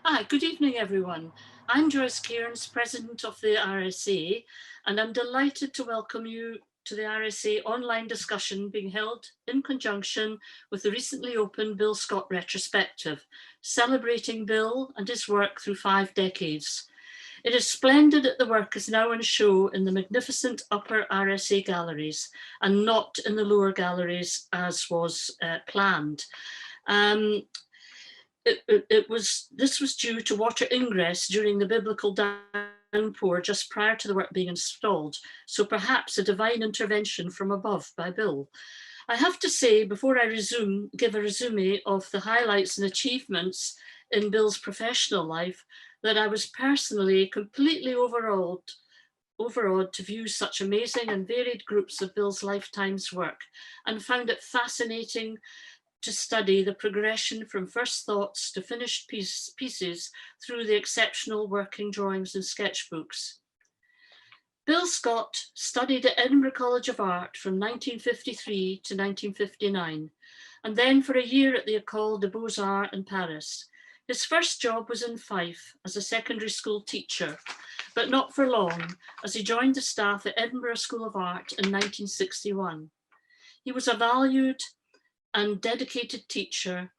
Hi, good evening, everyone. I'm Joyce Cairns, President of the RSA, and I'm delighted to welcome you to the RSA online discussion being held in conjunction with the recently opened Bill Scott retrospective, celebrating Bill and his work through 5 decades. It is splendid that the work is now on show in the magnificent upper RSA galleries and not in the lower galleries as was planned. This was due to water ingress during the biblical downpour just prior to the work being installed, so perhaps a divine intervention from above by Bill. I have to say, before I give a resume of the highlights and achievements in Bill's professional life, that I was personally completely overawed to view such amazing and varied groups of Bill's lifetime's work, and found it fascinating to study the progression from first thoughts to finished pieces through the exceptional working drawings and sketchbooks. Bill Scott studied at Edinburgh College of Art from 1953 to 1959, and then for a year at the École des Beaux-Arts in Paris. His first job was in Fife as a secondary school teacher, but not for long, as he joined the staff at Edinburgh School of Art in 1961. He was a valued and dedicated teacher,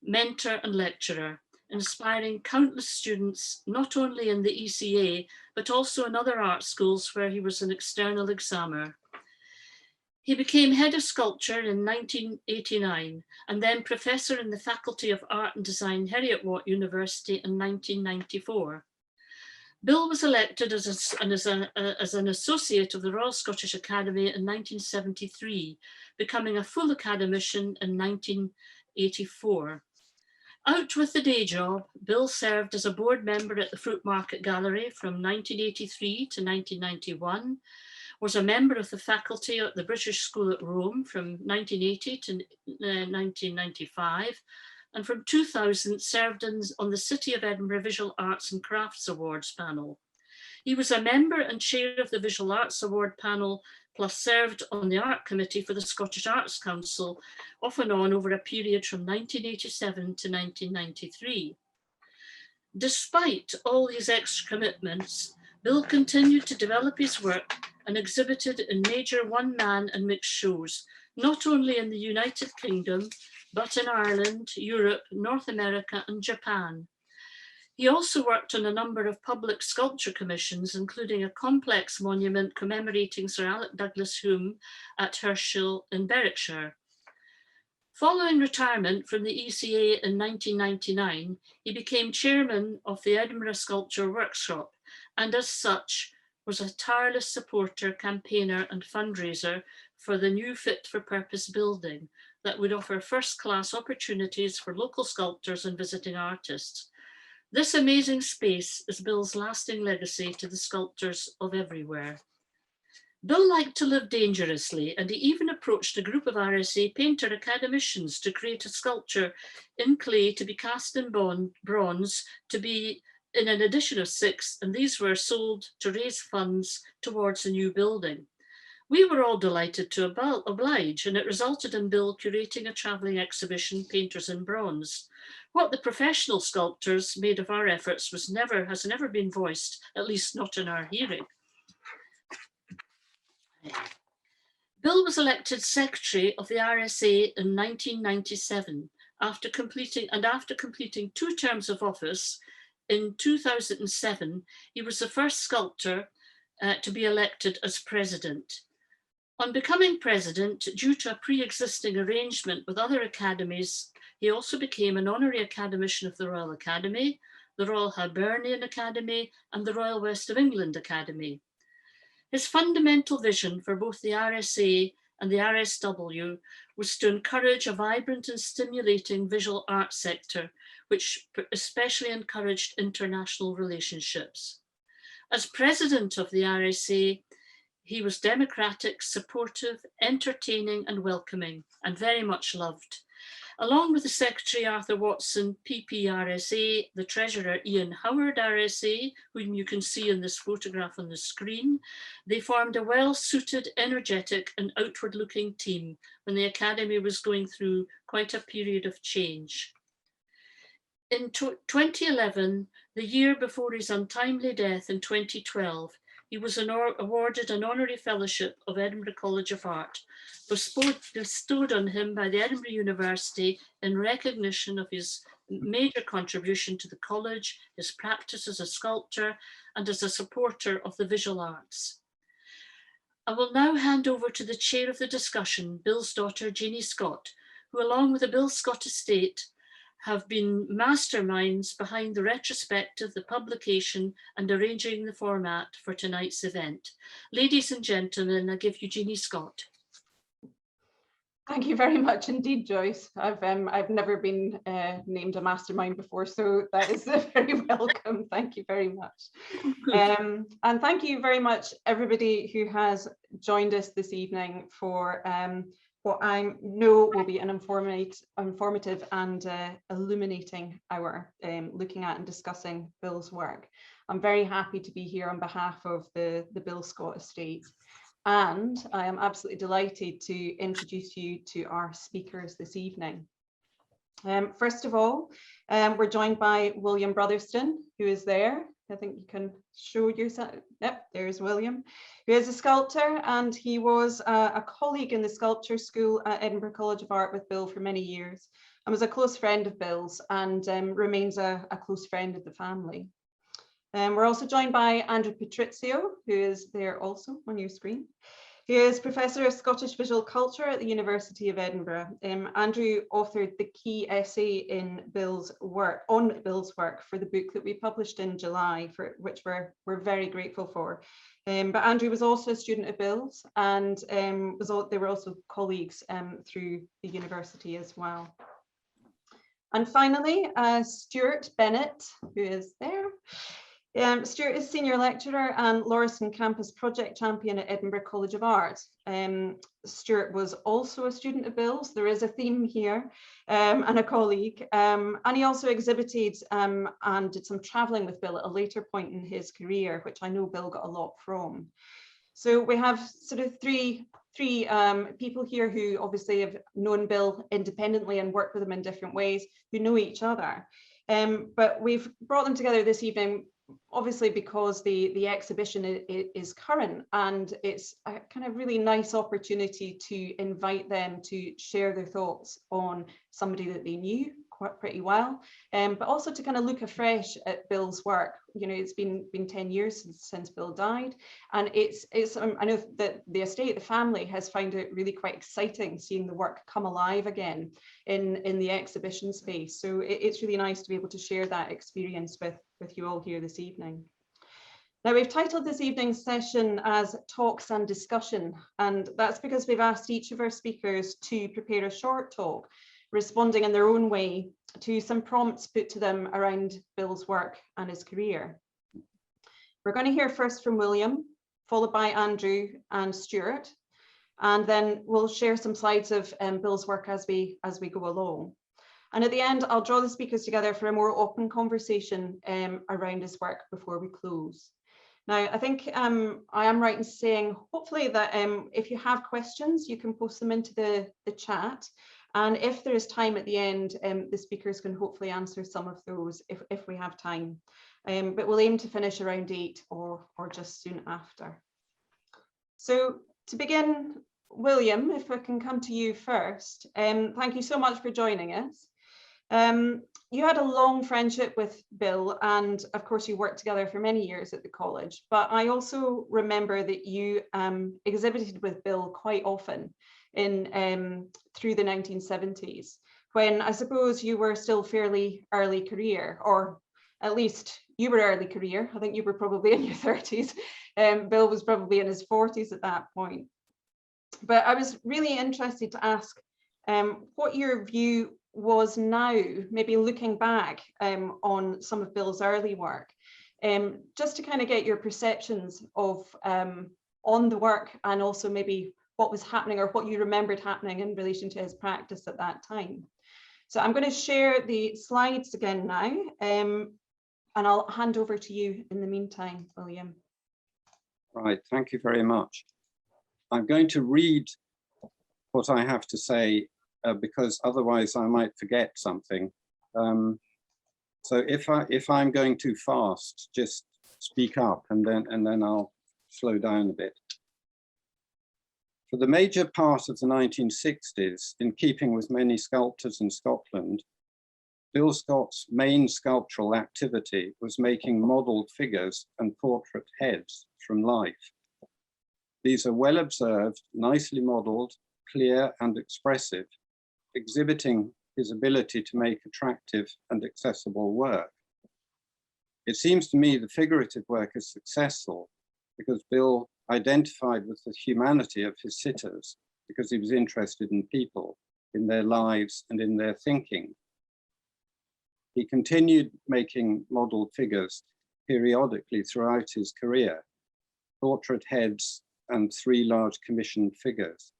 mentor and lecturer, inspiring countless students, not only in the ECA, but also in other art schools where he was an external examiner. He became head of sculpture in 1989 and then professor in the Faculty of Art and Design, Heriot-Watt University in 1994. Bill was elected as an associate of the Royal Scottish Academy in 1973, becoming a full academician in 1984. Out with the day job, Bill served as a board member at the Fruit Market Gallery from 1983 to 1991, was a member of the faculty at the British School at Rome from 1980 to 1995, and from 2000 served on the City of Edinburgh Visual Arts and Crafts Awards panel. He was a member and chair of the Visual Arts Award panel, plus served on the Art Committee for the Scottish Arts Council, off and on over a period from 1987 to 1993. Despite all his extra commitments, Bill continued to develop his work and exhibited in major one-man and mixed shows, not only in the United Kingdom, but in Ireland, Europe, North America, and Japan. He also worked on a number of public sculpture commissions, including a complex monument commemorating Sir Alec Douglas-Home at Herschel in Berwickshire. Following retirement from the ECA in 1999, he became chairman of the Edinburgh Sculpture Workshop, and as such was a tireless supporter, campaigner, and fundraiser for the new fit-for-purpose building that would offer first-class opportunities for local sculptors and visiting artists. This amazing space is Bill's lasting legacy to the sculptors of everywhere. Bill liked to live dangerously, and he even approached a group of RSA painter academicians to create a sculpture in clay to be cast in bronze to be in an edition of 6, and these were sold to raise funds towards a new building. We were all delighted to oblige, and it resulted in Bill curating a travelling exhibition, Painters in Bronze. What the professional sculptors made of our efforts has never been voiced, at least not in our hearing. Bill was elected secretary of the RSA in 1997 after completing 2 terms of office. In 2007, he was the first sculptor to be elected as president. On becoming president, due to a pre-existing arrangement with other academies, he also became an honorary academician of the Royal Academy, the Royal Hibernian Academy, and the Royal West of England Academy. His fundamental vision for both the RSA and the RSW was to encourage a vibrant and stimulating visual art sector, which especially encouraged international relationships. As president of the RSA, he was democratic, supportive, entertaining, and welcoming, and very much loved. Along with the Secretary Arthur Watson PPRSA, the Treasurer Ian Howard RSA, whom you can see in this photograph on the screen, they formed a well-suited, energetic, and outward-looking team when the Academy was going through quite a period of change. In 2011, the year before his untimely death in 2012, he was awarded an honorary fellowship of Edinburgh College of Art, bestowed on him by the Edinburgh University in recognition of his major contribution to the college, his practice as a sculptor, and as a supporter of the visual arts. I will now hand over to the chair of the discussion, Bill's daughter, Jeanie Scott, who, along with the Bill Scott estate, have been masterminds behind the retrospective, the publication, and arranging the format for tonight's event. Ladies and gentlemen, I give you Jeanie Scott. Thank you very much indeed, Joyce. I've never been named a mastermind before, so that is very welcome. Thank you very much. And thank you very much, everybody who has joined us this evening for what I know will be an informative and illuminating hour looking at and discussing Bill's work. I'm very happy to be here on behalf of the Bill Scott estate. And I am absolutely delighted to introduce you to our speakers this evening. First of all, we're joined by William Brotherston, who is there. I think you can show yourself. Yep, there's William, who is a sculptor, and he was a colleague in the sculpture school at Edinburgh College of Art with Bill for many years, and was a close friend of Bill's, and remains a close friend of the family. We're also joined by Andrew Patrizio, who is there also on your screen. He is Professor of Scottish Visual Culture at the University of Edinburgh. Andrew authored the key essay in Bill's work, on Bill's work, for the book that we published in July, for which we're very grateful for. But Andrew was also a student of Bill's, and they were also colleagues through the university as well. And finally, Stuart Bennett, who is there. Stuart is Senior Lecturer and Lauriston Campus Project Champion at Edinburgh College of Art. Stuart was also a student of Bill's. There is a theme here, and a colleague. And he also exhibited and did some travelling with Bill at a later point in his career, which I know Bill got a lot from. So we have sort of three people here who obviously have known Bill independently and worked with him in different ways, who know each other. But we've brought them together this evening obviously because the exhibition is current, and it's a kind of really nice opportunity to invite them to share their thoughts on somebody that they knew quite pretty well, but also to kind of look afresh at Bill's work. You know, it's been 10 years since Bill died, and it's I know that the estate, the family, has found it really quite exciting seeing the work come alive again in the exhibition space. So it's really nice to be able to share that experience with you all here this evening. Now, we've titled this evening's session as Talks and Discussion, and that's because we've asked each of our speakers to prepare a short talk, responding in their own way to some prompts put to them around Bill's work and his career. We're going to hear first from William, followed by Andrew and Stuart, and then we'll share some slides of Bill's work as we go along. And at the end, I'll draw the speakers together for a more open conversation around his work before we close. Now, I think I am right in saying, hopefully, that if you have questions, you can post them into the chat. And if there is time at the end, the speakers can hopefully answer some of those if we have time. But we'll aim to finish around 8 or just soon after. So to begin, William, if I can come to you first, thank you so much for joining us. You had a long friendship with Bill, and of course you worked together for many years at the college, but I also remember that you exhibited with Bill quite often through the 1970s, when I suppose you were still fairly early career, or at least you were early career. I think you were probably in your 30s. Bill was probably in his 40s at that point. But I was really interested to ask what your view was now, maybe looking back on some of Bill's early work, just to kind of get your perceptions of on the work, and also maybe what was happening or what you remembered happening in relation to his practice at that time. So I'm going to share the slides again now, and I'll hand over to you in the meantime, William. Right, thank you very much. I'm going to read what I have to say because otherwise I might forget something. So if I'm going too fast, just speak up and then I'll slow down a bit. For the major part of the 1960s, in keeping with many sculptors in Scotland, Bill Scott's main sculptural activity was making modelled figures and portrait heads from life. These are well observed, nicely modelled, clear and expressive, exhibiting his ability to make attractive and accessible work. It seems to me the figurative work is successful because Bill identified with the humanity of his sitters because he was interested in people, in their lives and in their thinking. He continued making modelled figures periodically throughout his career, portrait heads and 3 large commissioned figures.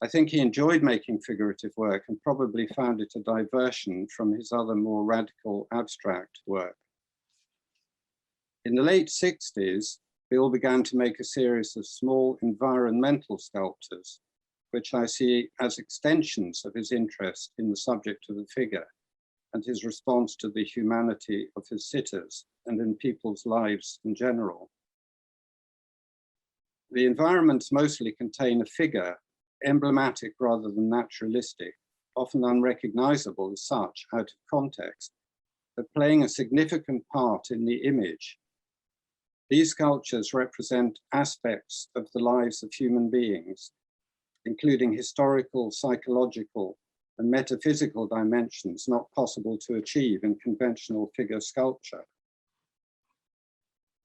I think he enjoyed making figurative work and probably found it a diversion from his other more radical abstract work. In the late 60s, Bill began to make a series of small environmental sculptures, which I see as extensions of his interest in the subject of the figure and his response to the humanity of his sitters and in people's lives in general. The environments mostly contain a figure, emblematic rather than naturalistic, often unrecognizable as such out of context, but playing a significant part in the image. These sculptures represent aspects of the lives of human beings, including historical, psychological, and metaphysical dimensions not possible to achieve in conventional figure sculpture.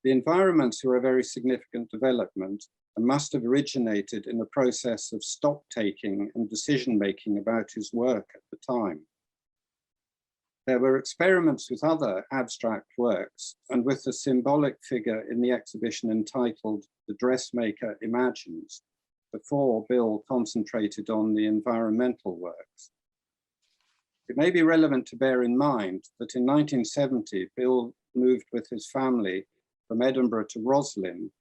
The environments were a very significant development and must have originated in a process of stock-taking and decision-making about his work at the time. There were experiments with other abstract works and with the symbolic figure in the exhibition entitled The Dressmaker Imagines, before Bill concentrated on the environmental works. It may be relevant to bear in mind that in 1970, Bill moved with his family from Edinburgh to Roslin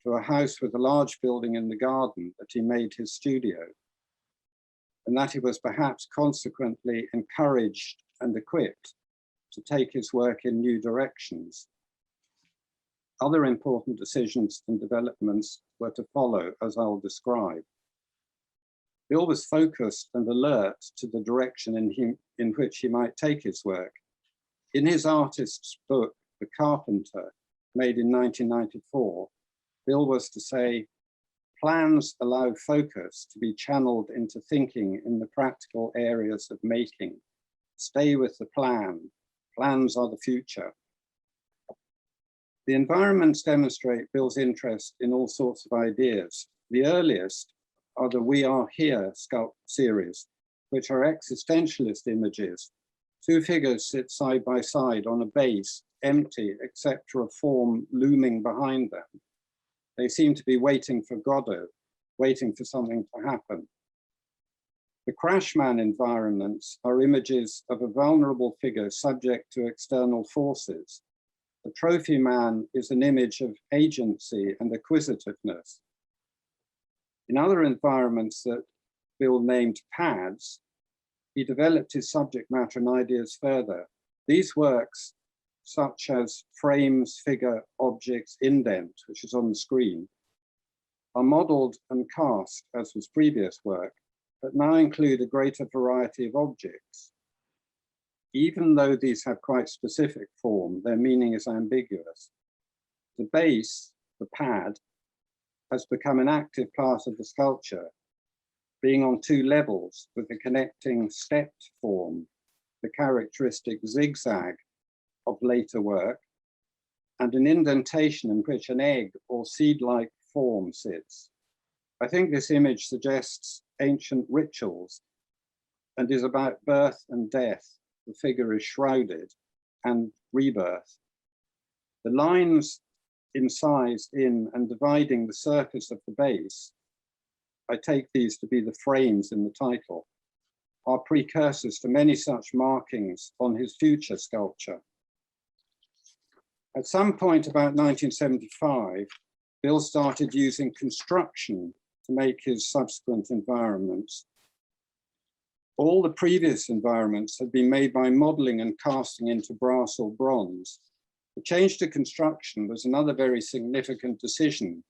to a house with a large building in the garden that he made his studio, and that he was perhaps consequently encouraged and equipped to take his work in new directions. Other important decisions and developments were to follow, as I'll describe. Bill was focused and alert to the direction in which he might take his work. In his artist's book, The Carpenter, made in 1994, Bill was to say, plans allow focus to be channeled into thinking in the practical areas of making. Stay with the plan. Plans are the future. The environments demonstrate Bill's interest in all sorts of ideas. The earliest are the We Are Here sculpt series, which are existentialist images. 2 figures sit side by side on a base, empty except for a form looming behind them. They seem to be waiting for Godot, waiting for something to happen. The Crashman environments are images of a vulnerable figure subject to external forces. The Trophy Man is an image of agency and acquisitiveness. In other environments that Bill named pads, he developed his subject matter and ideas further. These works, such as Frames, Figure, Objects, Indent, which is on the screen, are modelled and cast, as was previous work, but now include a greater variety of objects. Even though these have quite specific form, their meaning is ambiguous. The base, the pad, has become an active part of the sculpture, being on 2 levels with a connecting stepped form, the characteristic zigzag of later work, and an indentation in which an egg or seed-like form sits. I think this image suggests ancient rituals and is about birth and death. The figure is shrouded, and rebirth. The lines incised in and dividing the surface of the base, I take these to be the frames in the title, are precursors to many such markings on his future sculpture. At some point about 1975, Bill started using construction to make his subsequent environments. All the previous environments had been made by modeling and casting into brass or bronze. The change to construction was another very significant decision,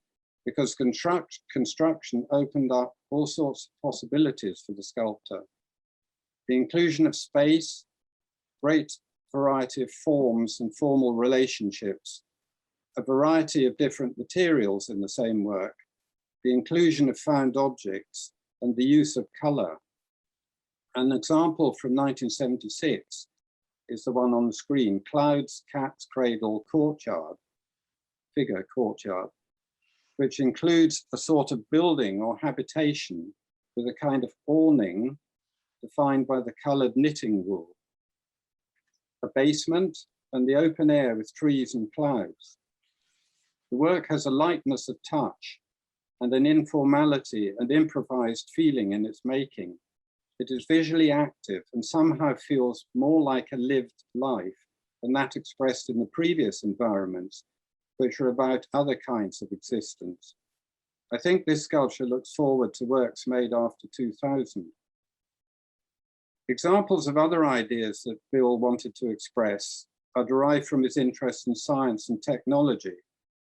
because construction opened up all sorts of possibilities for the sculptor. The inclusion of space, great variety of forms and formal relationships, a variety of different materials in the same work, the inclusion of found objects, and the use of color. An example from 1976 is the one on the screen, Clouds, Cat's Cradle, Courtyard, figure courtyard, which includes a sort of building or habitation with a kind of awning defined by the colored knitting wool, a basement, and the open air with trees and clouds. The work has a lightness of touch and an informality and improvised feeling in its making. It is visually active and somehow feels more like a lived life than that expressed in the previous environments, which are about other kinds of existence. I think this sculpture looks forward to works made after 2000. Examples of other ideas that Bill wanted to express are derived from his interest in science and technology.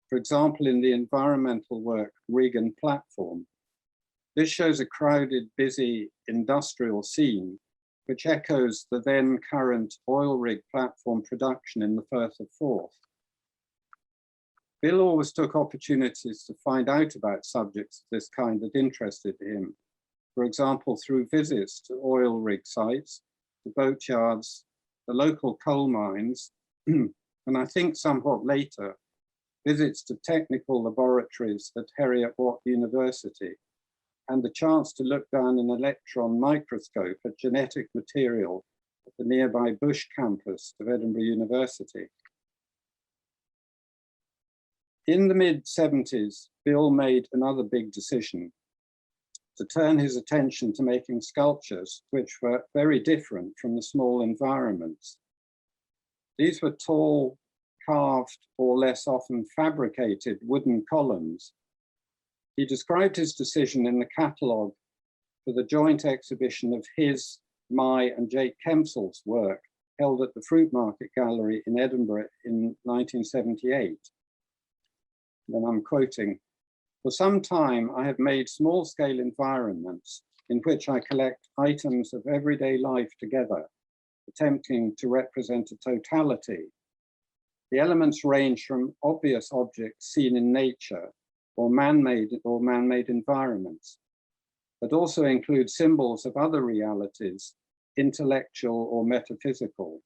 For example, in the environmental work, Rig and Platform. This shows a crowded, busy industrial scene, which echoes the then current oil rig platform production in the Firth of Forth. Bill always took opportunities to find out about subjects of this kind that interested him. For example, through visits to oil rig sites, the boatyards, the local coal mines, and I think somewhat later, visits to technical laboratories at Heriot-Watt University, and the chance to look down an electron microscope at genetic material at the nearby Bush campus of Edinburgh University. In the mid-70s, Bill made another big decision to turn his attention to making sculptures which were very different from the small environments. These were tall, carved, or less often fabricated wooden columns. He described his decision in the catalogue for the joint exhibition of his, my, and Jake Kemsel's work held at the Fruit Market Gallery in Edinburgh in 1978. Then I'm quoting, "For some time, I have made small-scale environments in which I collect items of everyday life together, attempting to represent a totality. The elements range from obvious objects seen in nature or man-made environments, but also include symbols of other realities, intellectual or metaphysical.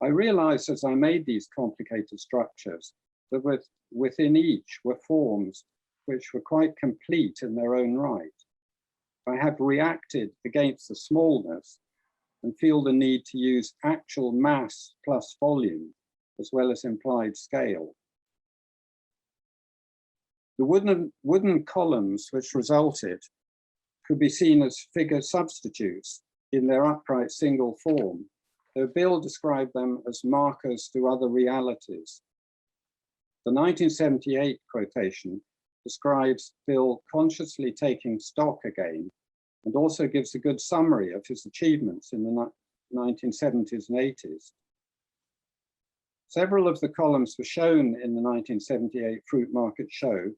I realized as I made these complicated structures that within each were forms which were quite complete in their own right. I have reacted against the smallness and feel the need to use actual mass plus volume, as well as implied scale. The wooden columns which resulted could be seen as figure substitutes in their upright single form, though Bill described them as markers to other realities. The 1978 quotation describes Bill consciously taking stock again and also gives a good summary of his achievements in the 1970s and 80s. Several of the columns were shown in the 1978 Fruit Market show,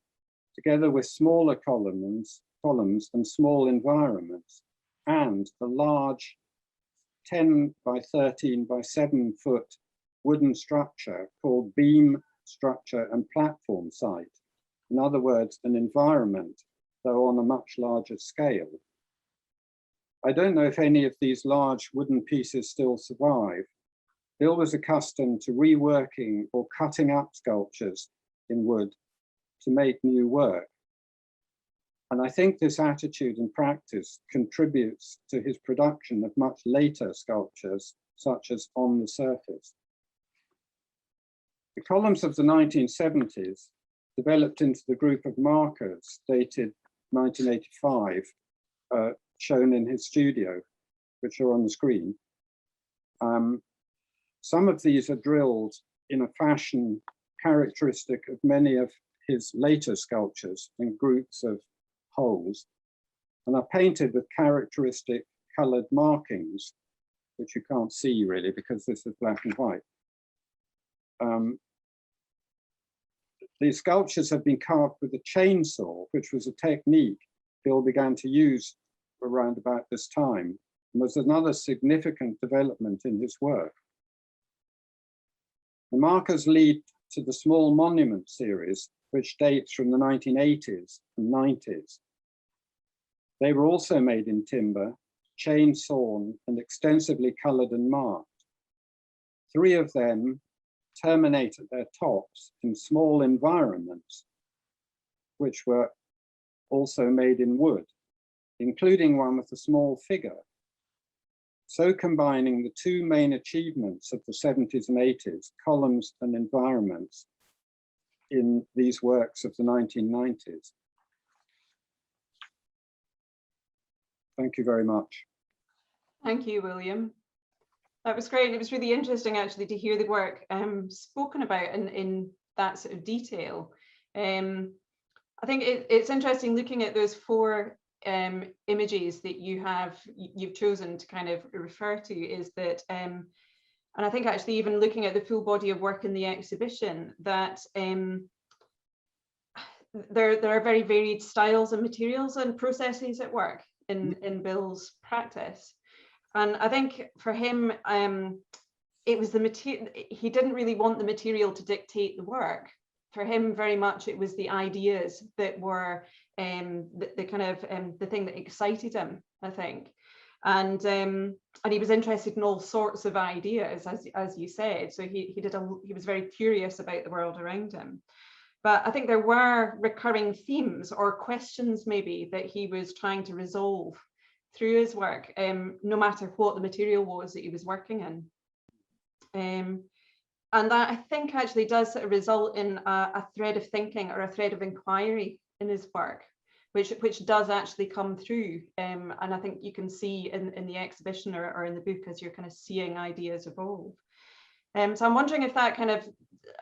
together with smaller columns and small environments, and the large 10 by 13 by 7 foot wooden structure called Beam, Structure and Platform Site. In other words, an environment, though on a much larger scale. I don't know if any of these large wooden pieces still survive. Bill was accustomed to reworking or cutting up sculptures in wood to make new work. And I think this attitude and practice contributes to his production of much later sculptures, such as On the Surface. The columns of the 1970s developed into the group of markers dated 1985, shown in his studio, which are on the screen. Some of these are drilled in a fashion characteristic of many of his later sculptures in groups of holes, and are painted with characteristic coloured markings, which you can't see really because this is black and white. These sculptures have been carved with a chainsaw, which was a technique Bill began to use around about this time, and was another significant development in his work. The markers lead to the small monument series, which dates from the 1980s and 90s. They were also made in timber, chain sawn, and extensively coloured and marked. 3 of them terminate at their tops in small environments, which were also made in wood, including one with a small figure. So combining the 2 main achievements of the 70s and 80s, columns and environments, in these works of the 1990s. Thank you very much. Thank you, William. That was great. It was really interesting actually to hear the work spoken about in that sort of detail. I think it's interesting looking at those 4 images that you've chosen to kind of refer to, is that, and I think actually even looking at the full body of work in the exhibition, that there are very varied styles and materials and processes at work in Bill's practice. And I think for him, it was the material. He didn't really want the material to dictate the work. For him, very much it was the ideas that were the kind of the thing that excited him, I think. And he was interested in all sorts of ideas, as you said. So he was very curious about the world around him. But I think there were recurring themes or questions maybe that he was trying to resolve through his work, no matter what the material was that he was working in. And that I think actually does sort of result in a thread of thinking or a thread of inquiry in his work, which does actually come through. And I think you can see in the exhibition or in the book as you're kind of seeing ideas evolve. So I'm wondering if that kind of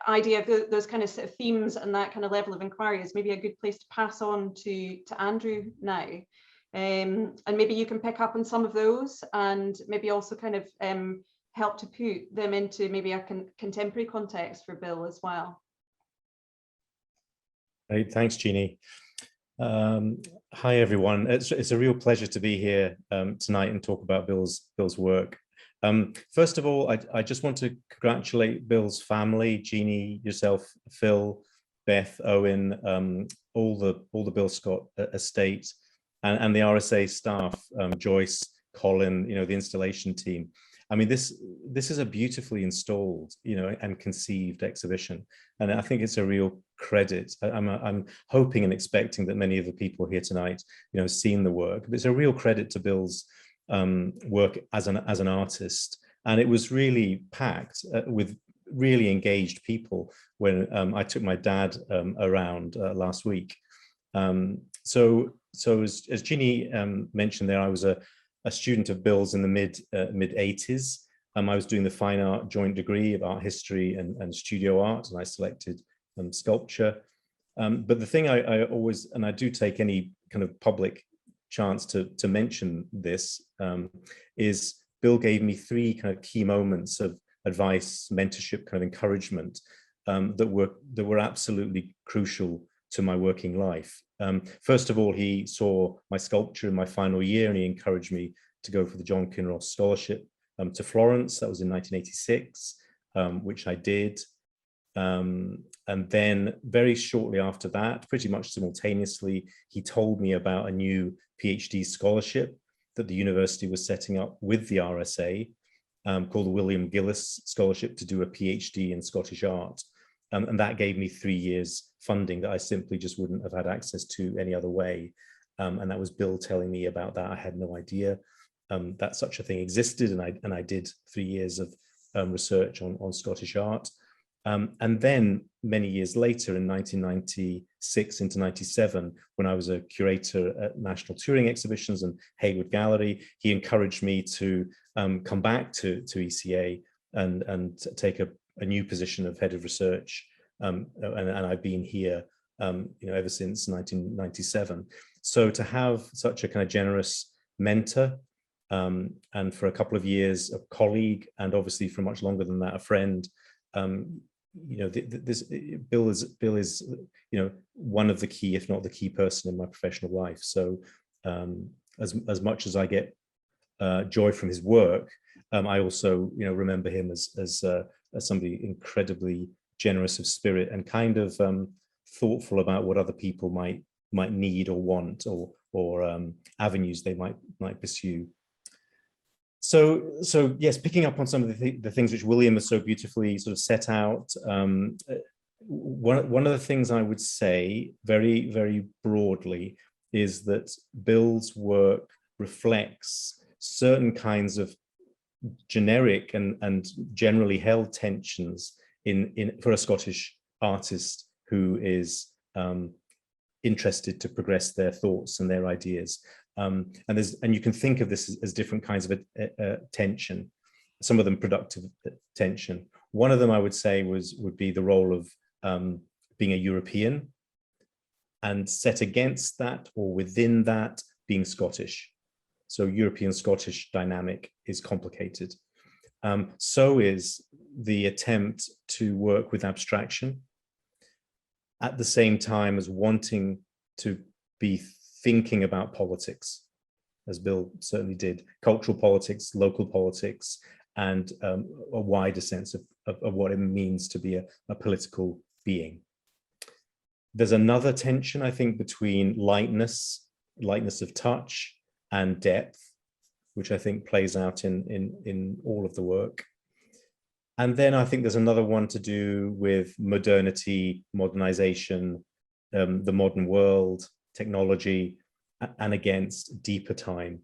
idea of those kind of sort of themes and that kind of level of inquiry is maybe a good place to pass on to Andrew now. And maybe you can pick up on some of those and maybe also kind of help to put them into maybe a contemporary context for Bill as well. Great, thanks, Jeanie. Hi, everyone. It's a real pleasure to be here tonight and talk about Bill's work. First of all, I just want to congratulate Bill's family, Jeanie, yourself, Phil, Beth, Owen, all the Bill Scott estate, and the RSA staff, Joyce, Colin, the installation team. I mean, this is a beautifully installed, and conceived exhibition, and I think it's a real credit. I'm hoping and expecting that many of the people here tonight, have seen the work. But it's a real credit to Bill's work as an artist, and it was really packed with really engaged people when I took my dad around last week. So as Jeanie mentioned there, I was a student of Bill's in the mid 80s. I was doing the fine art joint degree of art history and studio art, and I selected sculpture. But the thing I always, and I do take any kind of public chance to mention this, is Bill gave me 3 kind of key moments of advice, mentorship, kind of encouragement that were absolutely crucial to my working life. First of all, he saw my sculpture in my final year, and he encouraged me to go for the John Kinross Scholarship to Florence. That was in 1986, which I did. And then very shortly after that, pretty much simultaneously, he told me about a new PhD scholarship that the university was setting up with the RSA, called the William Gillis Scholarship to do a PhD in Scottish art. And that gave me 3 years funding that I simply just wouldn't have had access to any other way. And that was Bill telling me about that. I had no idea that such a thing existed. And I did 3 years of research on Scottish art. And then many years later, in 1996 into 97, when I was a curator at National Touring Exhibitions and Hayward Gallery, he encouraged me to come back to ECA and take a new position of head of research. And I've been here ever since 1997. So to have such a kind of generous mentor and for a couple of years a colleague, and obviously for much longer than that a friend. Bill is one of the key, if not the key person in my professional life. So as much as I get joy from his work, I also remember him as somebody incredibly generous of spirit and kind of thoughtful about what other people might need or want, or avenues they might pursue. So yes, picking up on some of the things which William has so beautifully sort of set out. One of the things I would say very, very broadly is that Bill's work reflects certain kinds of generic and generally held tensions for a Scottish artist who is interested to progress their thoughts and their ideas. And you can think of this as different kinds of tension, some of them productive tension. One of them I would say would be the role of being a European, and set against that or within that being Scottish. So European-Scottish dynamic is complicated. So is the attempt to work with abstraction at the same time as wanting to be thinking about politics, as Bill certainly did, cultural politics, local politics, and a wider sense of what it means to be a political being. There's another tension, I think, between lightness of touch, and depth, which I think plays out in all of the work. And then I think there's another one to do with modernity, modernization, the modern world, technology, and against deeper time,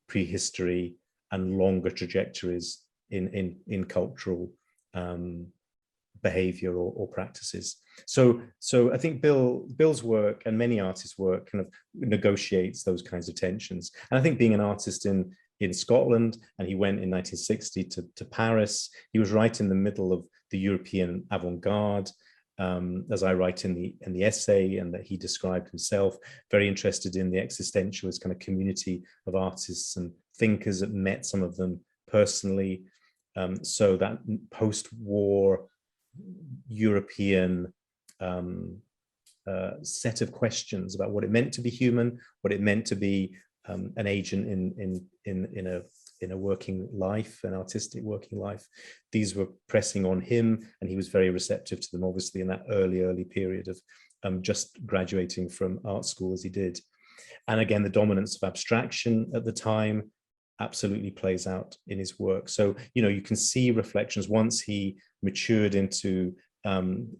prehistory, and longer trajectories in cultural behavior or practices. So I think Bill's work and many artists' work kind of negotiates those kinds of tensions. And I think being an artist in Scotland, and he went in 1960 to Paris, he was right in the middle of the European avant-garde, as I write in the essay, and that he described himself, very interested in the existentialist kind of community of artists and thinkers, that met some of them personally. So that post-war European set of questions about what it meant to be human, what it meant to be an agent in a working life, an artistic working life. These were pressing on him, and he was very receptive to them, obviously, in that early period of just graduating from art school as he did. And again, the dominance of abstraction at the time absolutely plays out in his work. So, you can see reflections once he matured into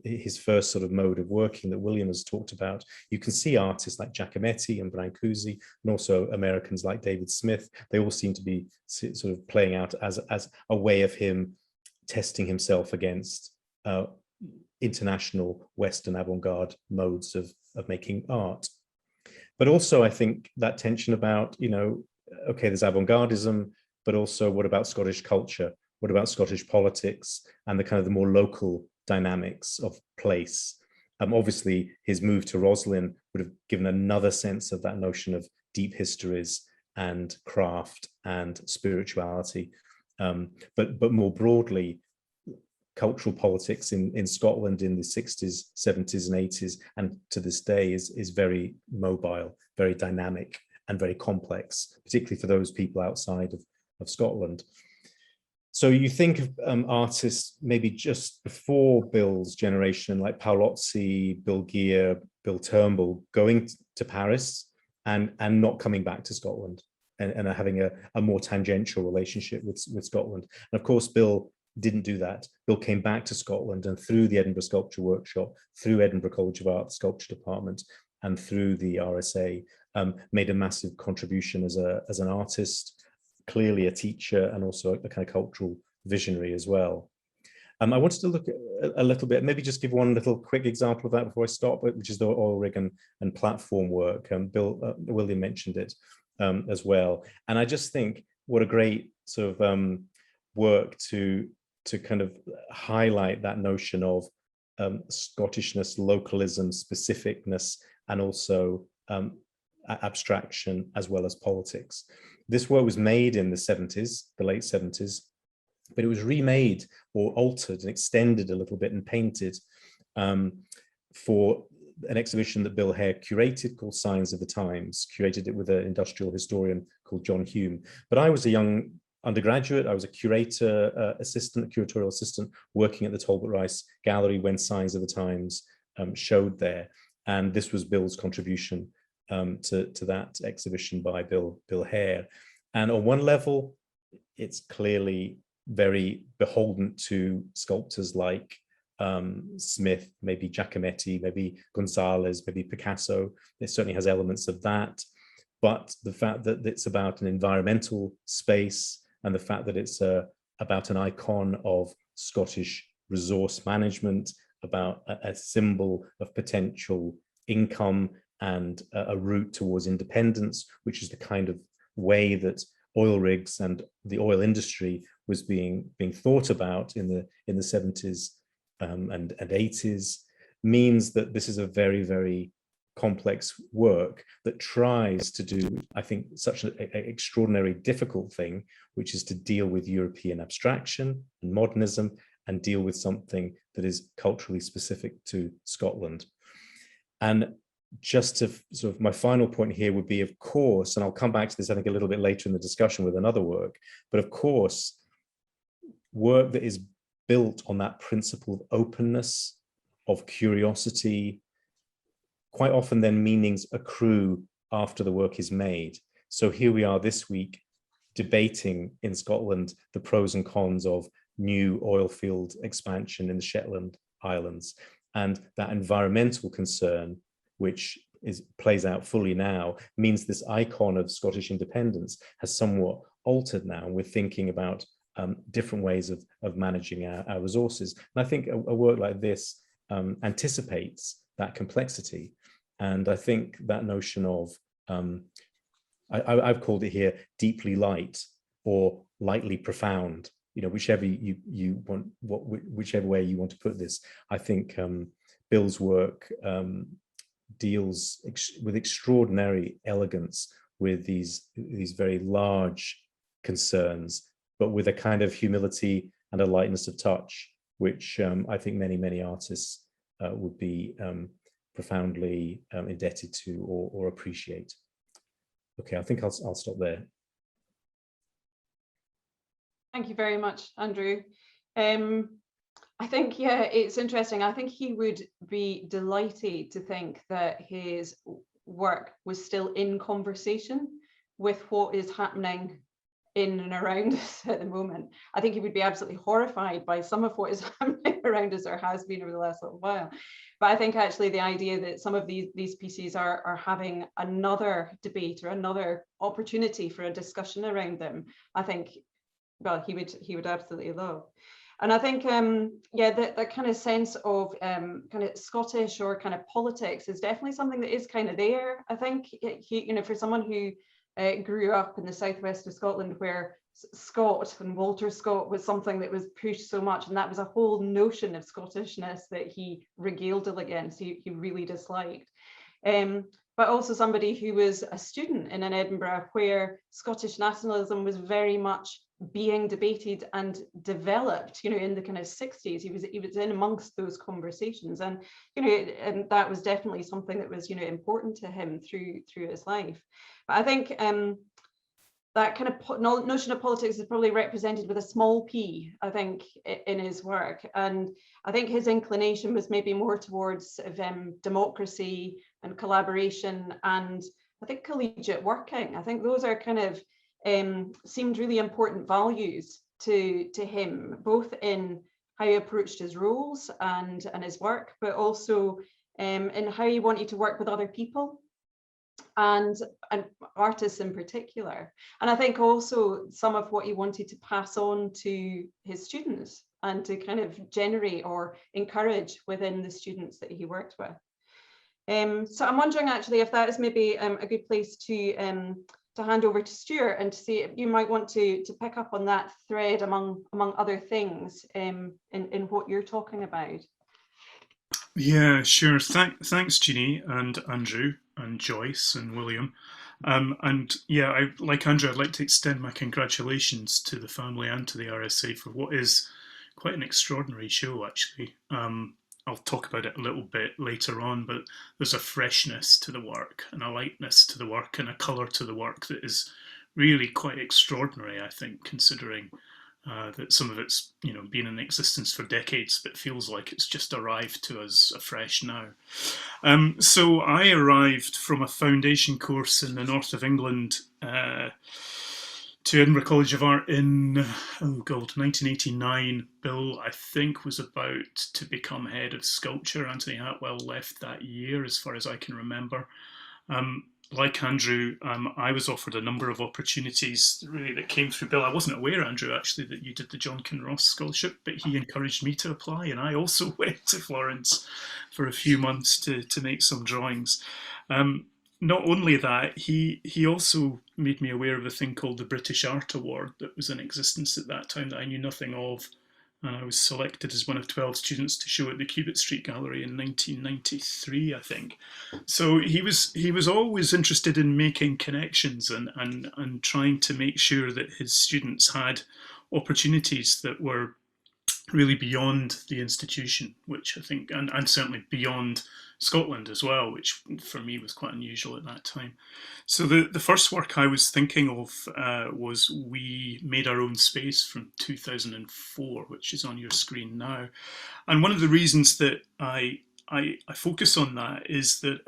his first sort of mode of working that William has talked about. You can see artists like Giacometti and Brancusi, and also Americans like David Smith. They all seem to be sort of playing out as a way of him testing himself against international Western avant-garde modes of making art. But also, I think that tension about, okay, there's avant-gardism, but also what about Scottish culture? What about Scottish politics and the kind of the more local dynamics of place? Obviously, his move to Roslin would have given another sense of that notion of deep histories and craft and spirituality. But more broadly, cultural politics in Scotland in the 60s, 70s, and 80s, and to this day is very mobile, very dynamic, and very complex, particularly for those people outside of Scotland. So you think of artists maybe just before Bill's generation, like Paolozzi, Bill Gear, Bill Turnbull, going to Paris and not coming back to Scotland, and having a more tangential relationship with Scotland. And of course, Bill didn't do that. Bill came back to Scotland, and through the Edinburgh Sculpture Workshop, through Edinburgh College of Art Sculpture Department, and through the RSA, made a massive contribution as an artist, clearly a teacher, and also a kind of cultural visionary as well. I wanted to look at a little bit, maybe just give one little quick example of that before I stop, which is the oil rig and platform work. William mentioned it as well. And I just think what a great sort of work to kind of highlight that notion of Scottishness, localism, specificness, and also abstraction, as well as politics. This work was made in the 70s, the late 70s, but it was remade or altered and extended a little bit and painted for an exhibition that Bill Hare curated called Signs of the Times, curated it with an industrial historian called John Hume. But I was a young undergraduate. I was a curator assistant, a curatorial assistant working at the Talbot Rice Gallery when Signs of the Times showed there. And this was Bill's contribution to that exhibition by Bill Hare. And on one level, it's clearly very beholden to sculptors like Smith, maybe Giacometti, maybe Gonzalez, maybe Picasso. It certainly has elements of that. But the fact that it's about an environmental space and the fact that it's about an icon of Scottish resource management, about a symbol of potential income and a route towards independence, which is the kind of way that oil rigs and the oil industry was being thought about in the 70s and 80s, means that this is a very, very complex work that tries to do, I think, such an extraordinary difficult thing, which is to deal with European abstraction and modernism and deal with something that is culturally specific to Scotland. And just to sort of, my final point here would be, of course, and I'll come back to this, I think, a little bit later in the discussion with another work, but of course, work that is built on that principle of openness, of curiosity, quite often then meanings accrue after the work is made. So here we are this week debating in Scotland the pros and cons of new oil field expansion in the Shetland Islands, and that environmental concern, which plays out fully now, means this icon of Scottish independence has somewhat altered now. We're thinking about different ways of managing our resources. And I think a work like this anticipates that complexity. And I think that notion of, I've called it here deeply light or lightly profound, you know, whichever you want, whichever way you want to put this. I think Bill's work deals with extraordinary elegance with these very large concerns, but with a kind of humility and a lightness of touch, which I think many artists would be profoundly indebted to or appreciate. Okay, I think I'll stop there. Thank you very much, Andrew. I think, yeah, it's interesting. I think he would be delighted to think that his work was still in conversation with what is happening in and around us at the moment. I think he would be absolutely horrified by some of what is happening around us, or has been over the last little while. But I think actually the idea that some of these pieces are having another debate or another opportunity for a discussion around them, I think, well, he would absolutely love. And I think, yeah, that kind of sense of kind of Scottish or kind of politics is definitely something that is kind of there. I think, you know, for someone who grew up in the southwest of Scotland, where Scott and Walter Scott was something that was pushed so much, and that was a whole notion of Scottishness that he regaled against, he really disliked. But also somebody who was a student in Edinburgh, where Scottish nationalism was very much being debated and developed, you know, in the kind of 60s. He was in amongst those conversations, and you know, and that was definitely something that was, you know, important to him through his life. But I think that kind of notion of politics is probably represented with a small p, I think, in his work. And I think his inclination was maybe more towards democracy and collaboration, and I think collegiate working. I think those are kind of seemed really important values to him, both in how he approached his roles and his work, but also in how he wanted to work with other people and artists in particular. And I think also some of what he wanted to pass on to his students and to kind of generate or encourage within the students that he worked with. So I'm wondering actually if that is maybe a good place to hand over to Stuart, and to see if you might want to pick up on that thread among other things in what you're talking about. Yeah, sure. Thanks, Jeanie and Andrew and Joyce and William. And yeah, like Andrew, I'd like to extend my congratulations to the family and to the RSA for what is quite an extraordinary show, actually. I'll talk about it a little bit later on, but there's a freshness to the work and a lightness to the work and a colour to the work that is really quite extraordinary, I think, considering that some of it's been in existence for decades, but feels like it's just arrived to us afresh now. So I arrived from a foundation course in the north of England to Edinburgh College of Art in 1989. Bill, I think, was about to become head of sculpture. Anthony Hatwell left that year, as far as I can remember. Like Andrew, I was offered a number of opportunities really that came through Bill. I wasn't aware, Andrew, actually, that you did the John Kinross Scholarship, but he encouraged me to apply, and I also went to Florence for a few months to make some drawings. Not only that, he also made me aware of a thing called the British Art Award that was in existence at that time that I knew nothing of. And I was selected as one of 12 students to show at the Cubitt Street Gallery in 1993, I think. So he was always interested in making connections and trying to make sure that his students had opportunities that were really beyond the institution, which I think, and certainly beyond Scotland as well, which for me was quite unusual at that time. So the first work I was thinking of was We Made Our Own Space from 2004, which is on your screen now. And one of the reasons that I focus on that is that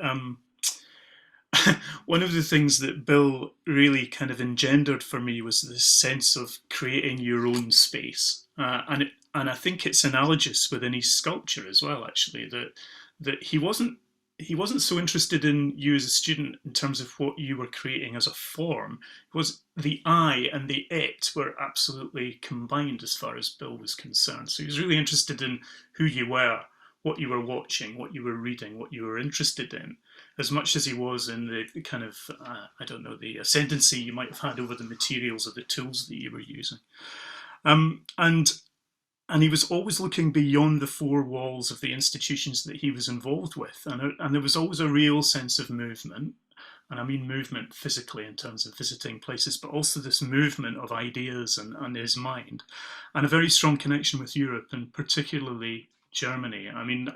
one of the things that Bill really kind of engendered for me was this sense of creating your own space. And I think it's analogous within his sculpture as well, actually, that he wasn't so interested in you as a student in terms of what you were creating as a form. It was the I and the it were absolutely combined as far as Bill was concerned. So he was really interested in who you were, what you were watching, what you were reading, what you were interested in, as much as he was in the kind of, the ascendancy you might have had over the materials or the tools that you were using. And he was always looking beyond the four walls of the institutions that he was involved with. And there was always a real sense of movement. And I mean movement physically in terms of visiting places, but also this movement of ideas and his mind. And a very strong connection with Europe, and particularly Germany. I mean,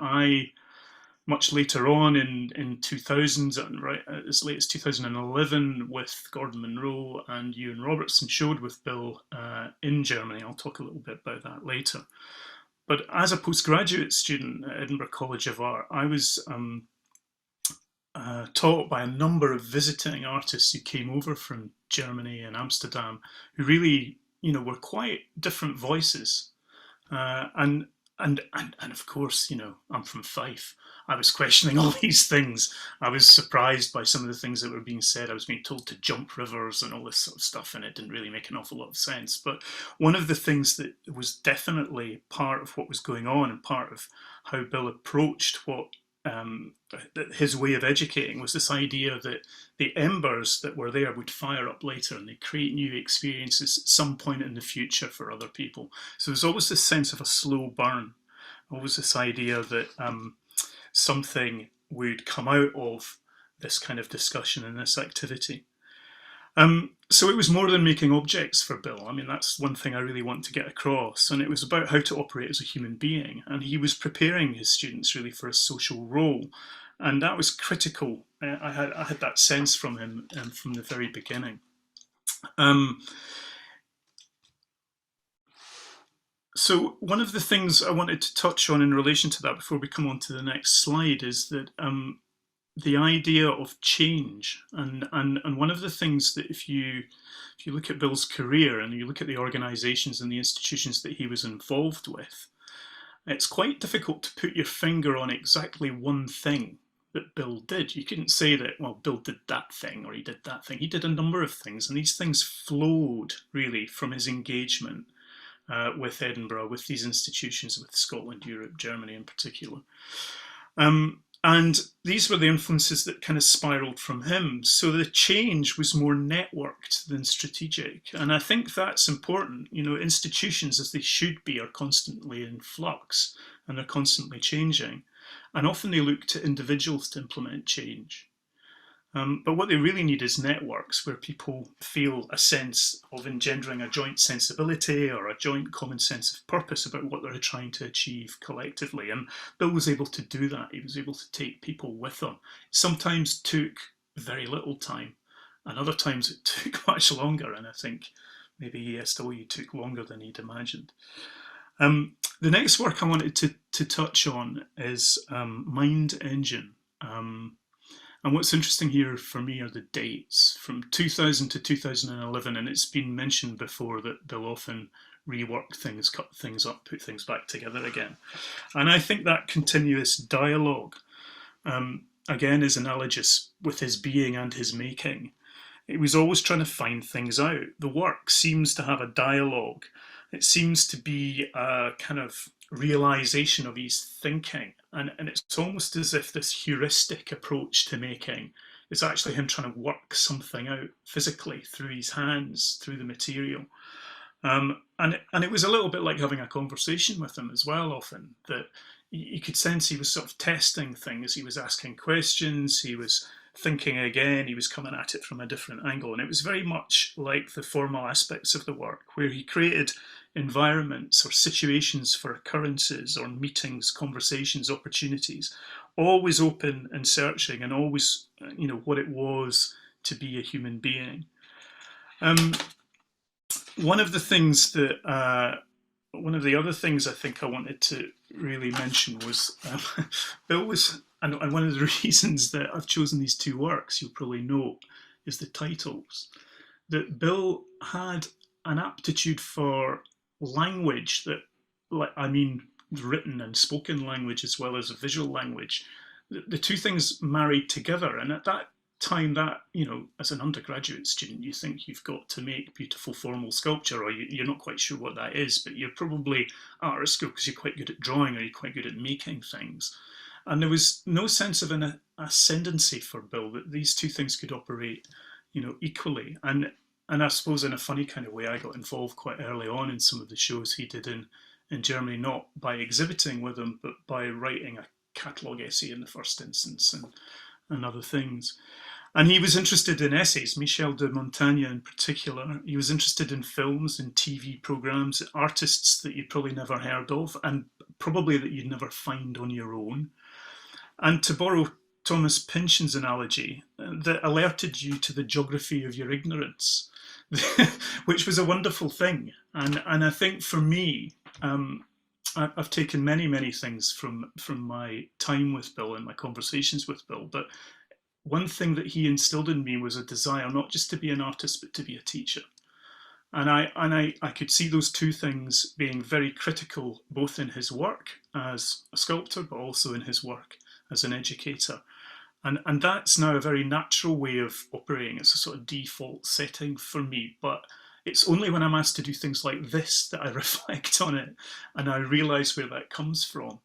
much later on in 2000s, right, as late as 2011, with Gordon Munro and Ewan Robertson, showed with Bill in Germany. I'll talk a little bit about that later. But as a postgraduate student at Edinburgh College of Art, I was taught by a number of visiting artists who came over from Germany and Amsterdam, who really, were quite different voices. And of course, I'm from Fife. I was questioning all these things. I was surprised by some of the things that were being said. I was being told to jump rivers and all this sort of stuff, and it didn't really make an awful lot of sense. But one of the things that was definitely part of what was going on and part of how Bill approached what his way of educating was this idea that the embers that were there would fire up later and they create new experiences at some point in the future for other people. So there's always this sense of a slow burn, always this idea that something would come out of this kind of discussion and this activity. So it was more than making objects for Bill. I mean, that's one thing I really want to get across. And it was about how to operate as a human being. And he was preparing his students really for a social role. And that was critical. I had that sense from him from the very beginning. So one of the things I wanted to touch on in relation to that before we come on to the next slide is that the idea of change, and one of the things that if you look at Bill's career and you look at the organisations and the institutions that he was involved with, it's quite difficult to put your finger on exactly one thing that Bill did. You couldn't say that, well, Bill did that thing or he did that thing. He did a number of things, and these things flowed really from his engagement with Edinburgh, with these institutions, with Scotland, Europe, Germany in particular. And these were the influences that kind of spiraled from him. So the change was more networked than strategic. And I think that's important. Institutions, as they should be, are constantly in flux and they're constantly changing. And often they look to individuals to implement change. But what they really need is networks where people feel a sense of engendering a joint sensibility or a joint common sense of purpose about what they're trying to achieve collectively. And Bill was able to do that. He was able to take people with him. Sometimes took very little time, and other times it took much longer. And I think maybe ESW took longer than he'd imagined. The next work I wanted to touch on is Mind Engine. And what's interesting here for me are the dates from 2000 to 2011, and it's been mentioned before that they'll often rework things, cut things up, put things back together again. And I think that continuous dialogue, again, is analogous with his being and his making. He was always trying to find things out. The work seems to have a dialogue. It seems to be a kind of realization of his thinking. And it's almost as if this heuristic approach to making is actually him trying to work something out physically through his hands, through the material. And it was a little bit like having a conversation with him as well, often, that you could sense he was sort of testing things. He was asking questions, he was thinking again, he was coming at it from a different angle. And it was very much like the formal aspects of the work, where he created environments or situations for occurrences or meetings, conversations, opportunities, always open and searching, and always, you know, what it was to be a human being. One of the other things I think I wanted to really mention was Bill was, and one of the reasons that I've chosen these two works, you'll probably know, is the titles. That Bill had an aptitude for language that, I mean, written and spoken language as well as a visual language. The two things married together. And at that time, that, you know, as an undergraduate student, you think you've got to make beautiful formal sculpture, or you're not quite sure what that is, but you're probably at art school because you're quite good at drawing or you're quite good at making things. And there was no sense of an ascendancy for Bill, that these two things could operate, you know, equally. And I suppose in a funny kind of way, I got involved quite early on in some of the shows he did in Germany, not by exhibiting with him, but by writing a catalogue essay in the first instance and other things. And he was interested in essays, Michel de Montaigne in particular. He was interested in films and TV programmes, artists that you'd probably never heard of, and probably that you'd never find on your own. And to borrow Thomas Pynchon's analogy, that alerted you to the geography of your ignorance, which was a wonderful thing. And I think for me, I've taken many things from my time with Bill and my conversations with Bill, but one thing that he instilled in me was a desire not just to be an artist, but to be a teacher. And I could see those two things being very critical, both in his work as a sculptor, but also in his work as an educator. And that's now a very natural way of operating. It's a sort of default setting for me, but it's only when I'm asked to do things like this that I reflect on it and I realise where that comes from.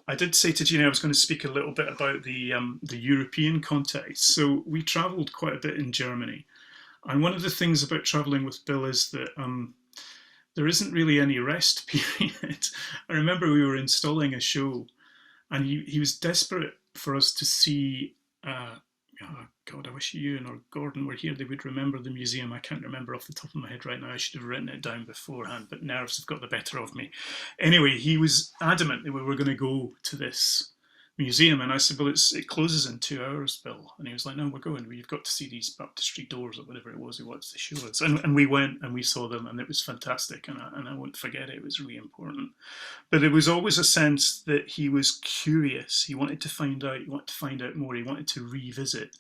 I did say to Jeanie I was going to speak a little bit about the European context. So we travelled quite a bit in Germany. And one of the things about travelling with Bill is that there isn't really any rest period. I remember we were installing a show and he was desperate for us to see, oh God, I wish you or Gordon were here, they would remember the museum. I can't remember off the top of my head right now. I should have written it down beforehand, but nerves have got the better of me. Anyway, he was adamant that we were going to go to this museum. And I said, well, it closes in 2 hours, Bill. And he was like, no, we're going. You've got to see these baptistry doors or whatever it was he wanted to show us. And we went and we saw them and it was fantastic. And I won't forget it. It was really important. But there was always a sense that he was curious. He wanted to find out. He wanted to find out more. He wanted to revisit.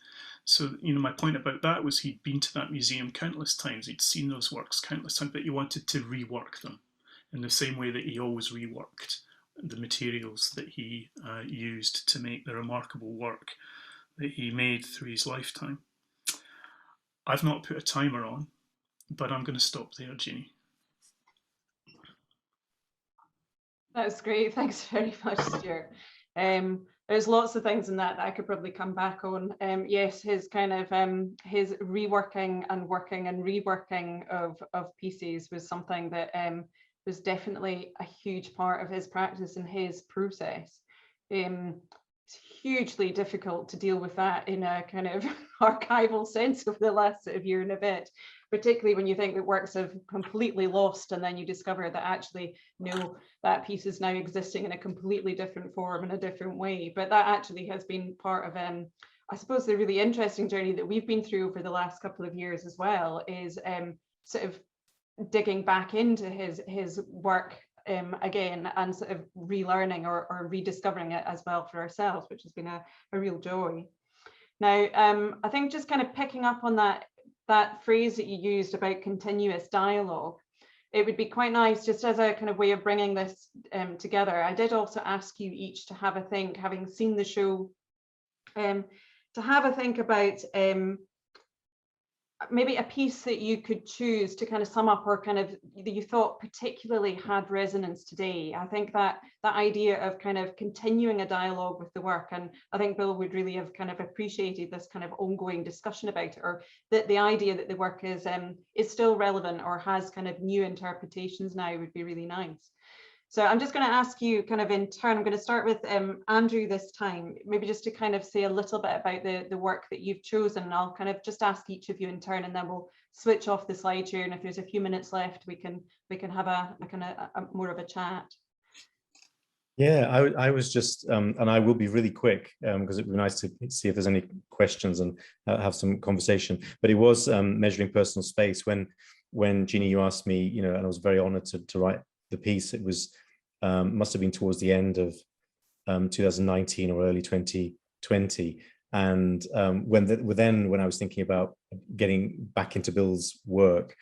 So, you know, my point about that was he'd been to that museum countless times. He'd seen those works countless times, but he wanted to rework them in the same way that he always reworked the materials that he used to make the remarkable work that he made through his lifetime. I've not put a timer on, but I'm going to stop there, Jeanie. That's great. Thanks very much, Stuart. There's lots of things in that I could probably come back on. Yes, his kind of his reworking and working and reworking of pieces was something that was definitely a huge part of his practice and his process. it's hugely difficult to deal with that in a kind of archival sense over the last sort of year and a bit, particularly when you think that works have completely lost and then you discover that actually, no, that piece is now existing in a completely different form in a different way. But that actually has been part of, I suppose, the really interesting journey that we've been through over the last couple of years as well, is sort of digging back into his work again and sort of relearning or rediscovering it as well for ourselves, which has been a real joy. Now, I think just kind of picking up on that phrase that you used about continuous dialogue, it would be quite nice, just as a kind of way of bringing this together. I did also ask you each to have a think, having seen the show, to have a think about maybe a piece that you could choose to kind of sum up, or kind of that you thought particularly had resonance today. I think that idea of kind of continuing a dialogue with the work, and I think Bill would really have kind of appreciated this kind of ongoing discussion about it, or the idea that the work is still relevant or has kind of new interpretations now, would be really nice. So I'm just going to ask you kind of in turn. I'm going to start with Andrew this time, maybe just to kind of say a little bit about the work that you've chosen. And I'll kind of just ask each of you in turn, and then we'll switch off the slide here. And if there's a few minutes left, we can have a kind of more of a chat. Yeah, I was just, and I will be really quick because it'd be nice to see if there's any questions and have some conversation. But it was measuring personal space. When Jeanie, you asked me, you know, and I was very honoured to write the piece. It was must have been towards the end of 2019 or early 2020, and when I was thinking about getting back into Bill's work,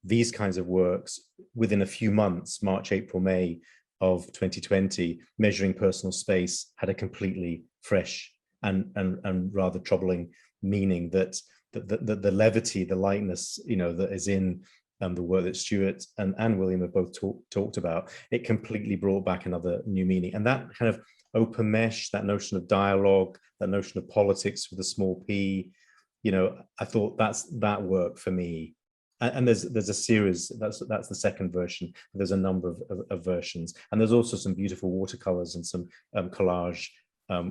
these kinds of works within a few months, March, April, May of 2020, measuring personal space had a completely fresh and rather troubling meaning, that the levity, the lightness, you know, that is in the work that Stuart and William have both talked about, it completely brought back another new meaning. And that kind of open mesh, that notion of dialogue, that notion of politics with a small p, you know, I thought that worked for me. And there's a series, that's the second version. There's a number of versions, and there's also some beautiful watercolors and some collage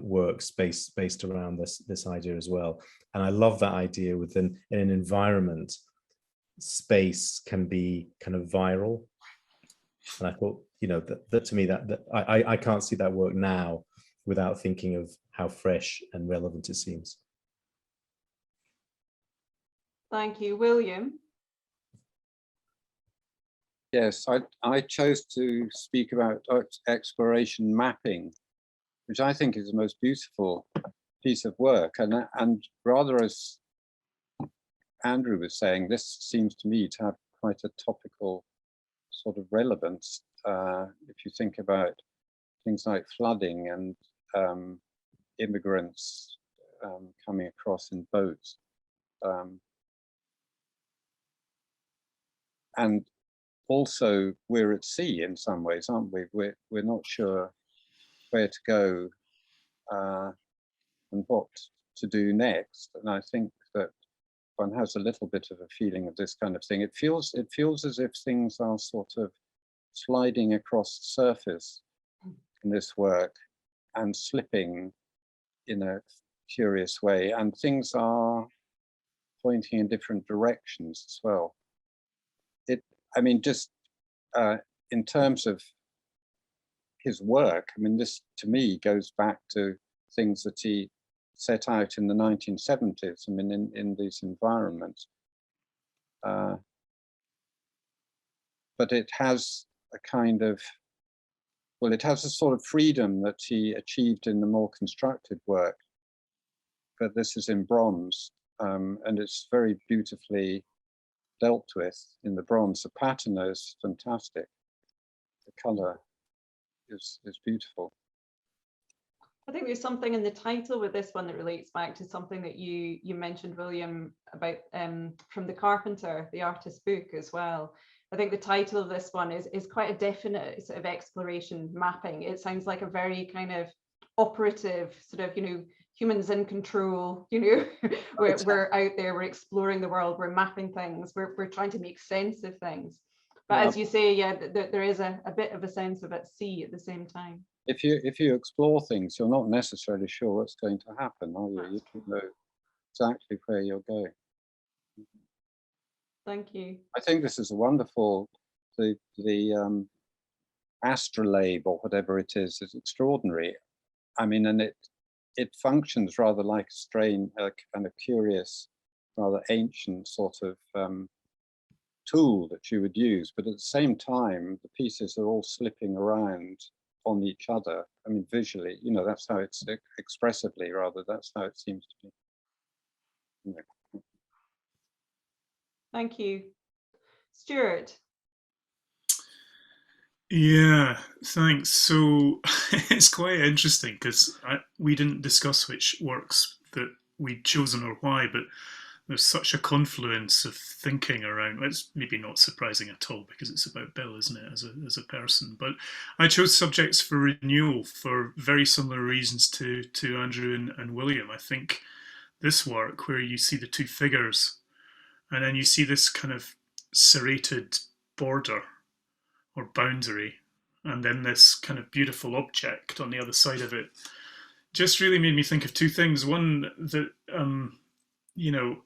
works based around this idea as well. And I love that idea within in an environment, space can be kind of viral. And I thought, you know, that to me, that I can't see that work now without thinking of how fresh and relevant it seems. Thank you, William. Yes, I chose to speak about exploration mapping, which I think is the most beautiful piece of work. And rather, as Andrew was saying, this seems to me to have quite a topical sort of relevance. If you think about things like flooding and immigrants coming across in boats. And also we're at sea in some ways, aren't we? We're not sure where to go and what to do next. And I think that one has a little bit of a feeling of this kind of thing. It feels as if things are sort of sliding across the surface in this work and slipping in a curious way, and things are pointing in different directions as well. I mean, just in terms of his work, I mean, this to me goes back to things that he set out in the 1970s, I mean, in these environments. But it has a kind of, well, it has a sort of freedom that he achieved in the more constructed work, but this is in bronze, and it's very beautifully dealt with in the bronze. The patina is fantastic. The color is beautiful. I think there's something in the title with this one that relates back to something that you mentioned, William, about from The Carpenter, the artist's book as well. I think the title of this one is quite a definite sort of exploration mapping. It sounds like a very kind of operative sort of, you know, humans in control, you know, we're out there, we're exploring the world, we're mapping things, we're trying to make sense of things. But as you say, yeah, there is a bit of a sense of at sea at the same time. if you explore things, you're not necessarily sure what's going to happen, are you? You don't know exactly where you're going. Thank you. I think this is a wonderful, the astrolabe or whatever it is extraordinary. I mean, and it functions rather like a strange, kind of curious, rather ancient sort of tool that you would use, but at the same time, the pieces are all slipping around on each other. I mean, visually, you know, that's how it's expressively, rather, that's how it seems to be. You know. Thank you. Stuart. Yeah, thanks. So it's quite interesting because we didn't discuss which works that we'd chosen or why, but there's such a confluence of thinking around. It's maybe not surprising at all because it's about Bill, isn't it, as a person? But I chose subjects for renewal for very similar reasons to Andrew and William. I think this work, where you see the two figures, and then you see this kind of serrated border or boundary, and then this kind of beautiful object on the other side of it, just really made me think of two things. One, that you know,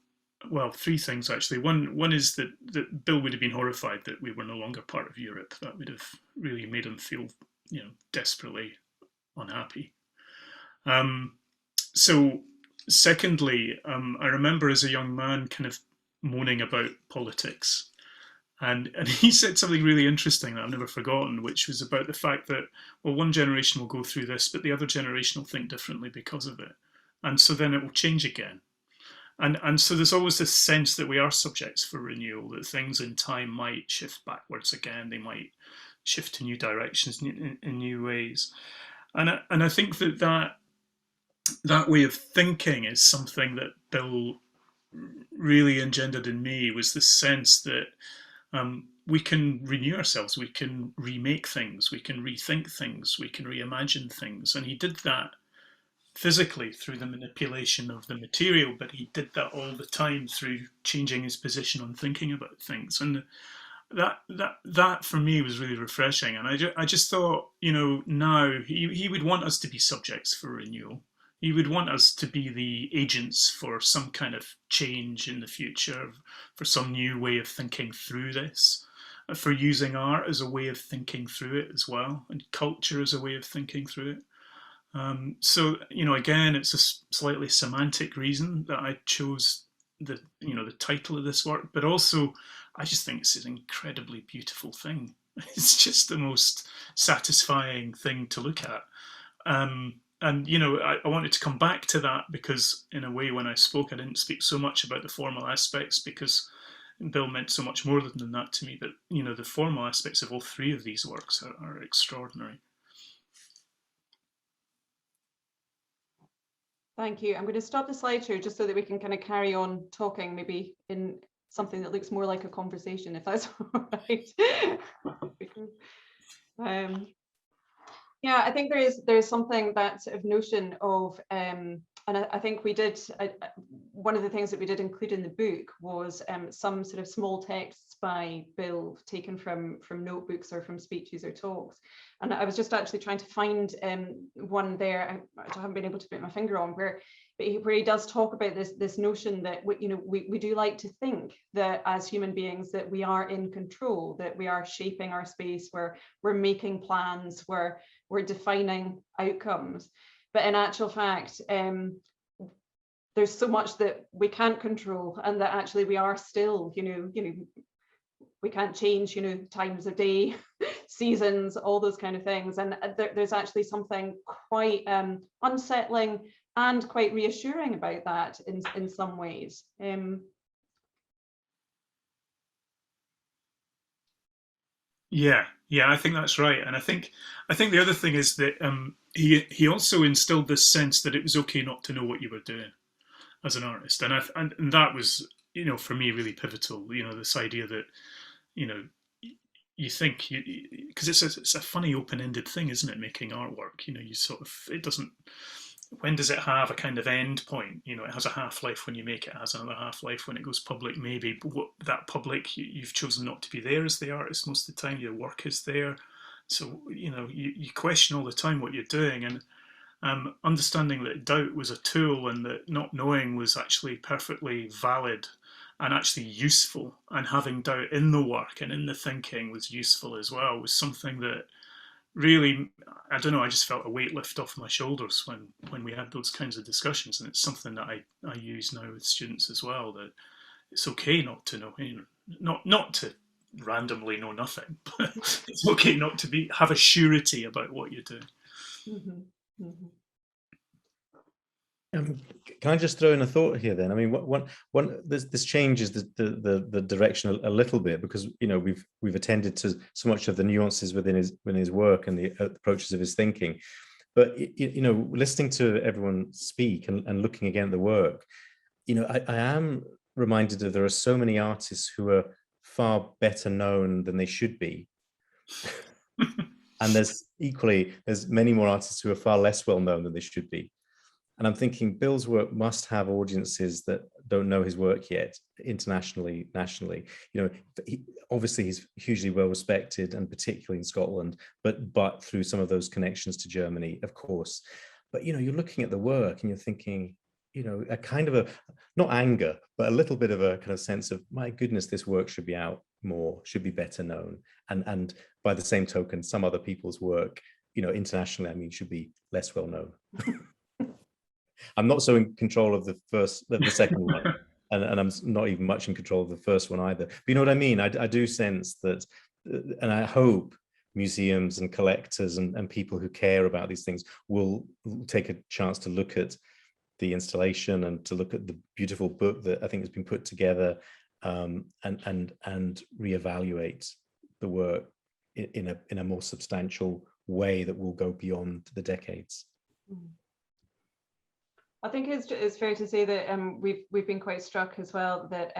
well, three things actually. One is that Bill would have been horrified that we were no longer part of Europe. That would have really made him feel, you know, desperately unhappy. So secondly, I remember as a young man kind of moaning about politics. And he said something really interesting that I've never forgotten, which was about the fact that, well, one generation will go through this, but the other generation will think differently because of it. And so then it will change again. And so there's always this sense that we are subjects for renewal, that things in time might shift backwards again, they might shift to new directions in new ways. And I think that way of thinking is something that Bill really engendered in me, was the sense that we can renew ourselves, we can remake things, we can rethink things, we can reimagine things. And he did that physically through the manipulation of the material, but he did that all the time through changing his position on thinking about things. And that for me was really refreshing. And I just thought, you know, now he would want us to be subjects for renewal. He would want us to be the agents for some kind of change in the future, for some new way of thinking through this, for using art as a way of thinking through it as well, and culture as a way of thinking through it. So, you know, again, it's a slightly semantic reason that I chose the title of this work, but also I just think it's an incredibly beautiful thing. It's just the most satisfying thing to look at. And, you know, I wanted to come back to that because, in a way, when I spoke, I didn't speak so much about the formal aspects because Bill meant so much more than that to me. But, you know, the formal aspects of all three of these works are extraordinary. Thank you. I'm going to stop the slideshow just so that we can kind of carry on talking, maybe in something that looks more like a conversation, if that's all right. Yeah, I think there's something, that sort of notion of, and I think we did, one of the things that we did include in the book was some sort of small texts by Bill taken from notebooks or from speeches or talks. And I was just actually trying to find one there, I haven't been able to put my finger on, where he does talk about this notion that we do like to think that as human beings that we are in control, that we are shaping our space, we're making plans, we're defining outcomes. But in actual fact, there's so much that we can't control, and that actually we are still, we can't change, times of day, seasons, all those kind of things. And there's actually something quite unsettling and quite reassuring about that in some ways. Yeah, I think that's right. And I think the other thing is that he also instilled this sense that it was okay not to know what you were doing as an artist, and that was, for me, really pivotal. This idea that you think, because it's a funny open-ended thing, isn't it, making artwork? You sort of, it doesn't, when does it have a kind of end point? It has a half-life when you make it, has another half-life when it goes public, maybe. But that public, you've chosen not to be there as the artist most of the time. Your work is there. So, you know, you question all the time what you're doing, and understanding that doubt was a tool and that not knowing was actually perfectly valid and actually useful, and having doubt in the work and in the thinking was useful as well, was something that really, I don't know, I just felt a weight lift off my shoulders when we had those kinds of discussions. And it's something that I use now with students as well, that it's okay not to know, you know, not to randomly know nothing, but it's okay not to have a surety about what you're doing. Mm-hmm. Mm-hmm. Can I just throw in a thought here then? I mean, this changes the direction a little bit, because, you know, we've attended to so much of the nuances within his work and the approaches of his thinking, but you know, listening to everyone speak and looking again at the work, you know, I am reminded that there are so many artists who are far better known than they should be. And there's many more artists who are far less well known than they should be. And I'm thinking Bill's work must have audiences that don't know his work yet, internationally, nationally. You know, obviously he's hugely well respected, and particularly in Scotland, but through some of those connections to Germany, of course. But, you know, you're looking at the work and you're thinking, you know, a kind of not anger, but a little bit of a kind of sense of, my goodness, this work should be out more, should be better known. And by the same token, some other people's work, you know, internationally, I mean, should be less well known. I'm not so in control of the second one, and I'm not even much in control of the first one either. But you know what I mean? I do sense that, and I hope museums and collectors and people who care about these things will take a chance to look at the installation and to look at the beautiful book that I think has been put together, and reevaluate the work in a more substantial way that will go beyond the decades. I think it's fair to say that we've been quite struck as well that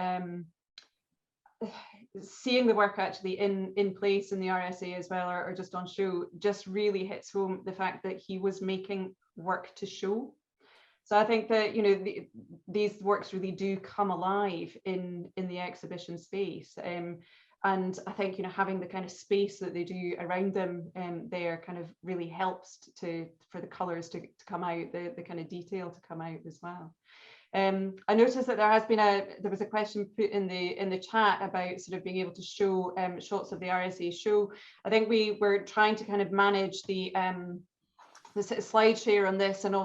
seeing the work actually in place in the RSA as well, or just on show, just really hits home the fact that he was making work to show. So I think that, you know, these works really do come alive in the exhibition space. And I think, you know, having the kind of space that they do around them there kind of really helps for the colours to come out, the kind of detail to come out as well. I noticed that there was a question put in the chat about sort of being able to show shots of the RSA show. I think we were trying to kind of manage the slide share on this, and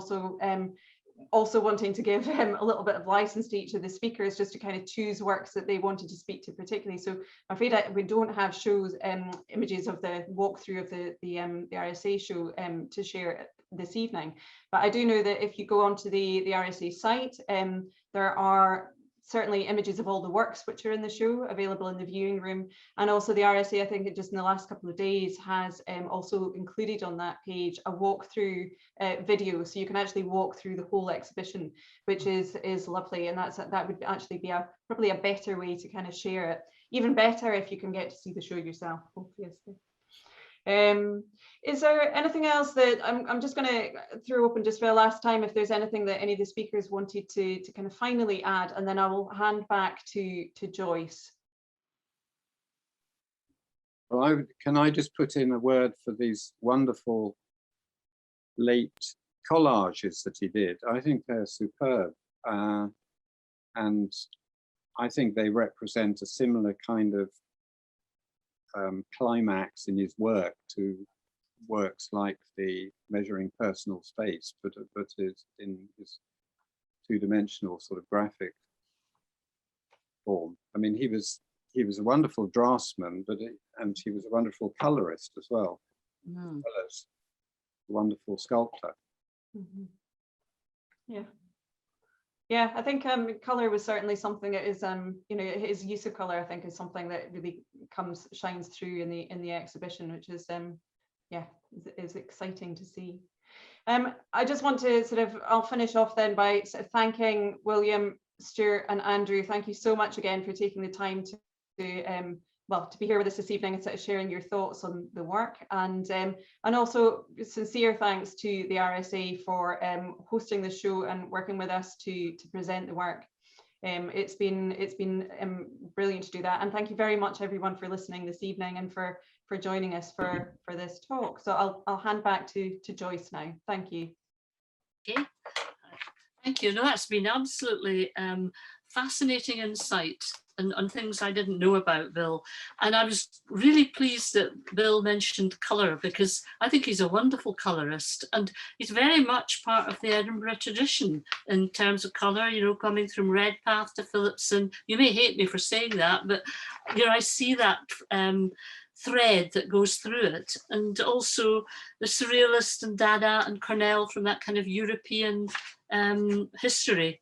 also wanting to give a little bit of license to each of the speakers just to kind of choose works that they wanted to speak to particularly. So I'm afraid we don't have images of the walkthrough of the RSA show to share this evening. But I do know that if you go onto the RSA site, there are certainly images of all the works which are in the show available in the viewing room. And also the RSA, I think it just in the last couple of days has also included on that page a walkthrough video. So you can actually walk through the whole exhibition, which is lovely. And that would actually be probably a better way to kind of share it. Even better if you can get to see the show yourself, obviously. Is there anything else that I'm just going to throw open just for the last time, if there's anything that any of the speakers wanted to kind of finally add, and then I will hand back to Joyce. Well, can I just put in a word for these wonderful late collages that he did? I think they're superb, and I think they represent a similar kind of climax in his work to works like the Measuring Personal Space, but is in his two-dimensional sort of graphic form. I mean, he was a wonderful draftsman, and he was a wonderful colorist as well, as well as a wonderful sculptor. Mm-hmm. Yeah. Yeah, I think color was certainly something that is, you know, his use of color, I think, is something that really shines through in the exhibition, which is, yeah, is exciting to see. I just want to I'll finish off then by thanking William, Stuart, and Andrew. Thank you so much again for taking the time to be here with us this evening and sharing your thoughts on the work, and also sincere thanks to the RSA for hosting the show and working with us to present the work. it's been brilliant to do that. And thank you very much, everyone, for listening this evening and for joining us for this talk. So I'll hand back to Joyce now. Thank you. Okay. Thank you. No, that's been absolutely fascinating insight and things I didn't know about Bill. And I was really pleased that Bill mentioned colour, because I think he's a wonderful colourist, and he's very much part of the Edinburgh tradition in terms of colour, you know, coming from Redpath to Phillipson. You may hate me for saying that, but, you know, I see that thread that goes through it. And also the Surrealist and Dada and Cornell from that kind of European history.